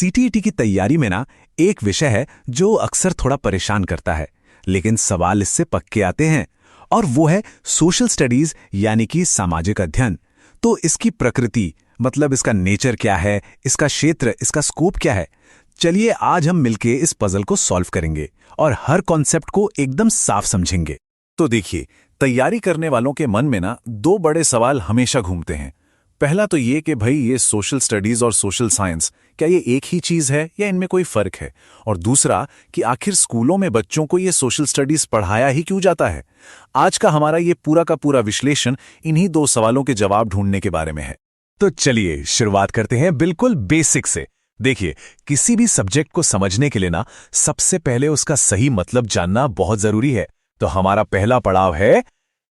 CTET की तैयारी में ना एक विषय है जो अक्सर थोड़ा परेशान करता है, लेकिन सवाल इससे पक्के आते हैं, और वो है सोशल स्टडीज यानी कि सामाजिक अध्ययन। तो इसकी प्रकृति, मतलब इसका नेचर क्या है, इसका क्षेत्र, इसका स्कोप क्या है। चलिए आज हम मिलके इस पजल को सॉल्व करेंगे और हर कॉन्सेप्ट को एकदम साफ समझेंगे। तो देखिए, तैयारी करने वालों के मन में ना दो बड़े सवाल हमेशा घूमते हैं। पहला तो ये कि भाई ये सोशल स्टडीज और सोशल साइंस क्या ये एक ही चीज है या इनमें कोई फर्क है, और दूसरा कि आखिर स्कूलों में बच्चों को ये सोशल स्टडीज पढ़ाया ही क्यों जाता है। आज का हमारा ये पूरा का पूरा विश्लेषण इन्हीं दो सवालों के जवाब ढूंढने के बारे में है। तो चलिए शुरुआत करते हैं बिल्कुल बेसिक से। देखिए, किसी भी सब्जेक्ट को समझने के लिए ना सबसे पहले उसका सही मतलब जानना बहुत जरूरी है। तो हमारा पहला पड़ाव है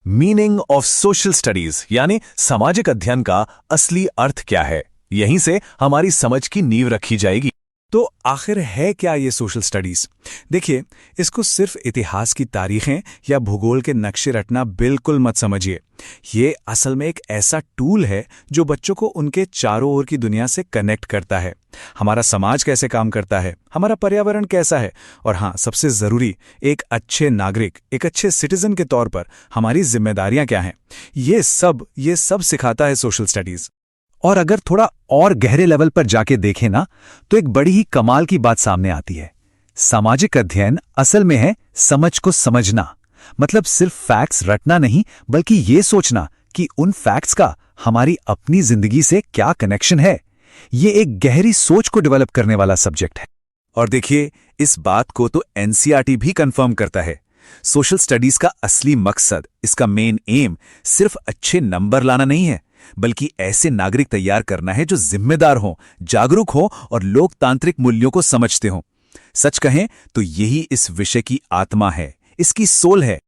मीनिंग ऑफ सोशल स्टडीज, यानी सामाजिक अध्ययन का असली अर्थ क्या है। यहीं से हमारी समझ की नींव रखी जाएगी। तो आखिर है क्या ये सोशल स्टडीज? देखिए, इसको सिर्फ इतिहास की तारीखें या भूगोल के नक्शे रटना बिल्कुल मत समझिए। ये असल में एक ऐसा टूल है जो बच्चों को उनके चारों ओर की दुनिया से कनेक्ट करता है। हमारा समाज कैसे काम करता है, हमारा पर्यावरण कैसा है, और हाँ, सबसे जरूरी, एक अच्छे नागरिक, एक अच्छे सिटीजन के तौर पर हमारी जिम्मेदारियां क्या हैं, ये सब सिखाता है सोशल स्टडीज। और अगर थोड़ा और गहरे लेवल पर जाके देखें ना, तो एक बड़ी ही कमाल की बात सामने आती है। सामाजिक अध्ययन असल में है समझ को समझना। मतलब सिर्फ फैक्ट्स रटना नहीं, बल्कि ये सोचना कि उन फैक्ट्स का हमारी अपनी जिंदगी से क्या कनेक्शन है। ये एक गहरी सोच को डेवलप करने वाला सब्जेक्ट है। और देखिए, इस बात को तो एनसीईआरटी भी कंफर्म करता है। सोशल स्टडीज का असली मकसद, इसका मेन एम सिर्फ अच्छे नंबर लाना नहीं है, बल्कि ऐसे नागरिक तैयार करना है जो जिम्मेदार हों, जागरूक हों और लोकतांत्रिक मूल्यों को समझते हों। सच कहें तो यही इस विषय की आत्मा है, इसकी सोल है।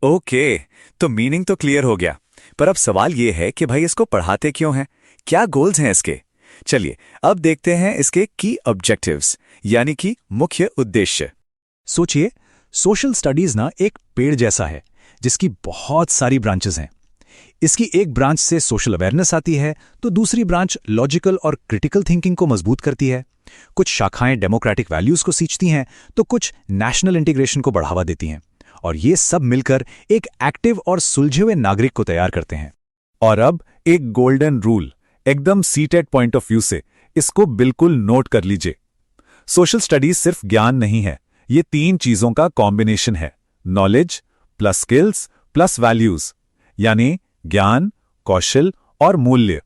ओके, तो मीनिंग तो क्लियर हो गया, पर अब सवाल यह है कि भाई इसको पढ़ाते क्यों हैं, क्या गोल्स हैं इसके। चलिए अब देखते हैं इसके की ऑब्जेक्टिव्स, यानी कि मुख्य उद्देश्य। सोचिए, सोशल स्टडीज ना एक पेड़ जैसा है जिसकी बहुत सारी ब्रांचेस हैं। इसकी एक ब्रांच से सोशल अवेयरनेस आती है, तो दूसरी ब्रांच लॉजिकल और क्रिटिकल थिंकिंग को मजबूत करती है। कुछ शाखाएं डेमोक्रेटिक वैल्यूज को सींचती हैं, तो कुछ नेशनल इंटीग्रेशन को बढ़ावा देती हैं। और ये सब मिलकर एक एक्टिव और सुलझे हुए नागरिक को तैयार करते हैं। और अब एक गोल्डन रूल, एकदम सीटेड पॉइंट ऑफ व्यू से इसको बिल्कुल नोट कर लीजिए। सोशल स्टडीज सिर्फ ज्ञान नहीं है, ये तीन चीजों का कॉम्बिनेशन है। Knowledge plus skills plus values, यानी ज्ञान, कौशल और मूल्य।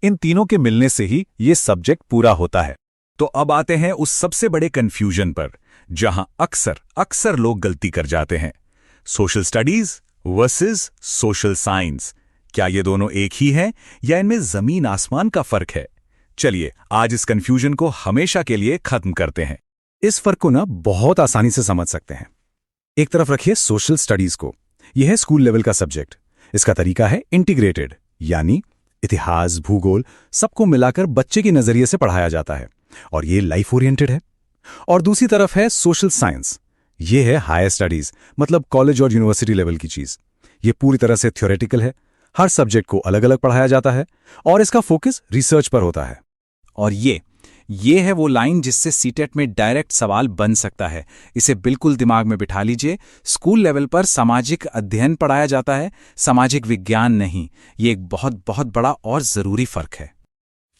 इन तीनों के मिलने से ही ये सब्जेक्ट पूरा होता है। तो अब आते हैं उस सबसे बड़े कंफ्यूजन पर, जहां अक्सर लोग गलती कर जाते हैं। Social studies versus social science, क्या ये दोनों एक ही हैं या इनमें जमीन आसमान का फर्क है? चलिए आज इस कंफ्यूजन को हमेशा के लिए खत्म करते हैं। इस फर्क को ना बहुत आसानी से समझ सकते हैं। एक तरफ रखिए सोशल स्टडीज को, यह है स्कूल लेवल का सब्जेक्ट। इसका तरीका है इंटीग्रेटेड, यानी इतिहास, भूगोल सबको मिलाकर बच्चे के नजरिए से पढ़ाया जाता है, और ये लाइफ ओरिएंटेड है। और दूसरी तरफ है सोशल साइंस, ये है हायर स्टडीज, मतलब कॉलेज और यूनिवर्सिटी लेवल की चीज। ये पूरी तरह से थ्योरेटिकल है, हर सब्जेक्ट को अलग अलग पढ़ाया जाता है, और इसका फोकस रिसर्च पर होता है। और ये है वो लाइन जिससे सीटेट में डायरेक्ट सवाल बन सकता है। इसे बिल्कुल दिमाग में बिठा लीजिए। स्कूल लेवल पर सामाजिक अध्ययन पढ़ाया जाता है, सामाजिक विज्ञान नहीं। ये एक बहुत बहुत बड़ा और जरूरी फर्क है।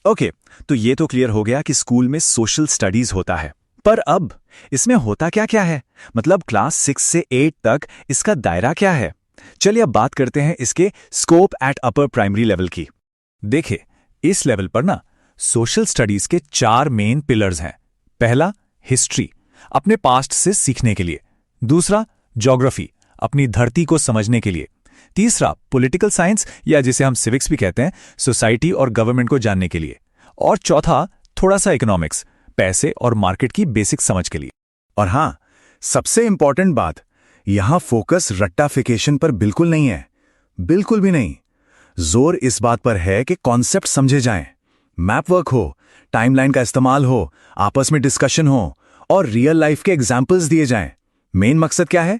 ओके, तो ये तो क्लियर हो गया कि स्कूल में सोशल स्टडीज होता है, पर अब इसमें होता क्या क्या है, मतलब क्लास 6 से 8 तक इसका दायरा क्या है। चलिए अब बात करते हैं इसके scope at upper primary level की। देखिए, इस लेवल पर ना सोशल स्टडीज के 4 मेन पिलर्स हैं। पहला, हिस्ट्री, अपने पास्ट से सीखने के लिए। दूसरा, ज्योग्राफी, अपनी धरती को समझने के लिए। तीसरा, पॉलिटिकल साइंस, या जिसे हम सिविक्स भी कहते हैं, सोसाइटी और गवर्नमेंट को जानने के लिए। और चौथा, थोड़ा सा इकोनॉमिक्स, पैसे और मार्केट की बेसिक समझ के लिए। और हां, सबसे इंपॉर्टेंट बात, यहां फोकस रट्टाफिकेशन पर बिल्कुल नहीं है, बिल्कुल भी नहीं। जोर इस बात पर है कि कॉन्सेप्ट समझे जाएं, मैप वर्क हो, टाइमलाइन का इस्तेमाल हो, आपस में डिस्कशन हो और रियल लाइफ के एग्जाम्पल्स दिए जाएं। मेन मकसद क्या है?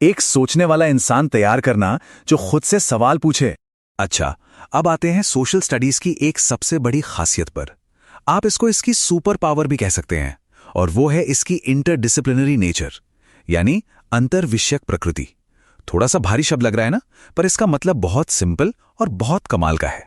एक सोचने वाला इंसान तैयार करना जो खुद से सवाल पूछे। अच्छा, अब आते हैं सोशल स्टडीज की एक सबसे बड़ी खासियत पर। आप इसको इसकी सुपर पावर भी कह सकते हैं, और वो है इसकी इंटरडिसिप्लिनरी नेचर, यानी अंतर विषयक प्रकृति। थोड़ा सा भारी शब्द लग रहा है ना, पर इसका मतलब बहुत सिंपल और बहुत कमाल का है।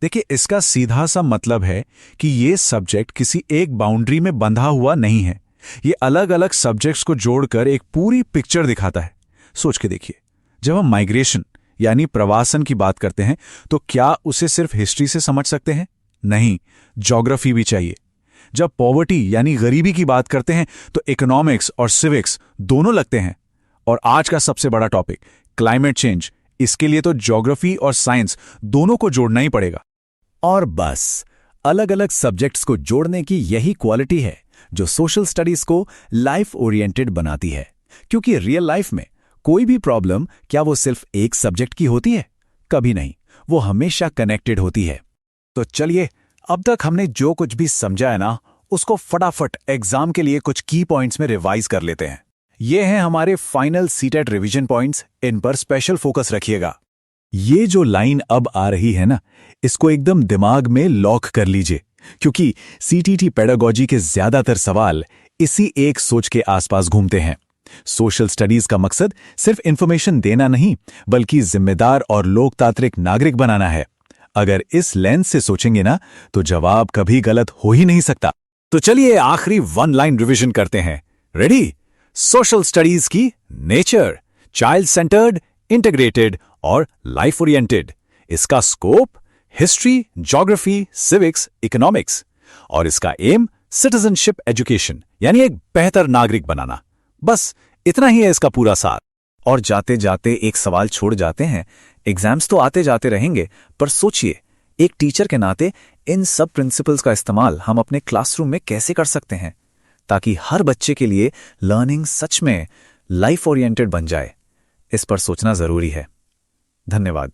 देखिए, इसका सीधा सा मतलब है कि ये सब्जेक्ट किसी एक बाउंड्री में बंधा हुआ नहीं है। ये अलग अलग सब्जेक्ट्स को जोड़कर एक पूरी पिक्चर दिखाता है। सोच के देखिए, जब हम माइग्रेशन यानी प्रवासन की बात करते हैं तो क्या उसे सिर्फ हिस्ट्री से समझ सकते हैं? नहीं, ज्योग्राफी भी चाहिए। जब पॉवर्टी यानी गरीबी की बात करते हैं तो इकोनॉमिक्स और सिविक्स दोनों लगते हैं। और आज का सबसे बड़ा टॉपिक क्लाइमेट चेंज, इसके लिए तो ज्योग्राफी और साइंस दोनों को जोड़ना ही पड़ेगा। और बस, अलग अलग सब्जेक्ट्स को जोड़ने की यही क्वालिटी है जो सोशल स्टडीज को लाइफ ओरिएंटेड बनाती है। क्योंकि रियल लाइफ में कोई भी प्रॉब्लम क्या वो सिर्फ एक सब्जेक्ट की होती है? कभी नहीं, वो हमेशा कनेक्टेड होती है। तो चलिए, अब तक हमने जो कुछ भी समझा है ना, उसको फटाफट एग्जाम के लिए कुछ की पॉइंट्स में रिवाइज कर लेते हैं। ये हैं हमारे फाइनल सीटेट रिवीजन पॉइंट्स, इन पर स्पेशल फोकस रखिएगा। ये जो लाइन अब आ रही है ना, इसको एकदम दिमाग में लॉक कर लीजिए, क्योंकि सीटीटी पेडागोजी के ज्यादातर सवाल इसी एक सोच के आसपास घूमते हैं। सोशल स्टडीज का मकसद सिर्फ इंफॉर्मेशन देना नहीं, बल्कि जिम्मेदार और लोकतांत्रिक नागरिक बनाना है। अगर इस लेंस से सोचेंगे ना, तो जवाब कभी गलत हो ही नहीं सकता। तो चलिए आखिरी वन लाइन रिवीजन करते हैं। रेडी? सोशल स्टडीज की नेचर, चाइल्ड सेंटर्ड, इंटीग्रेटेड और लाइफ ओरिएंटेड। इसका scope history, geography, civics, economics. और इसका एम सिटीजनशिप एजुकेशन, यानी एक बेहतर नागरिक बनाना। बस इतना ही है इसका पूरा सार। और जाते जाते एक सवाल छोड़ जाते हैं। एग्जाम्स तो आते जाते रहेंगे, पर सोचिए, एक टीचर के नाते इन सब प्रिंसिपल्स का इस्तेमाल हम अपने क्लासरूम में कैसे कर सकते हैं, ताकि हर बच्चे के लिए लर्निंग सच में लाइफ ओरिएंटेड बन जाए। इस पर सोचना जरूरी है। धन्यवाद।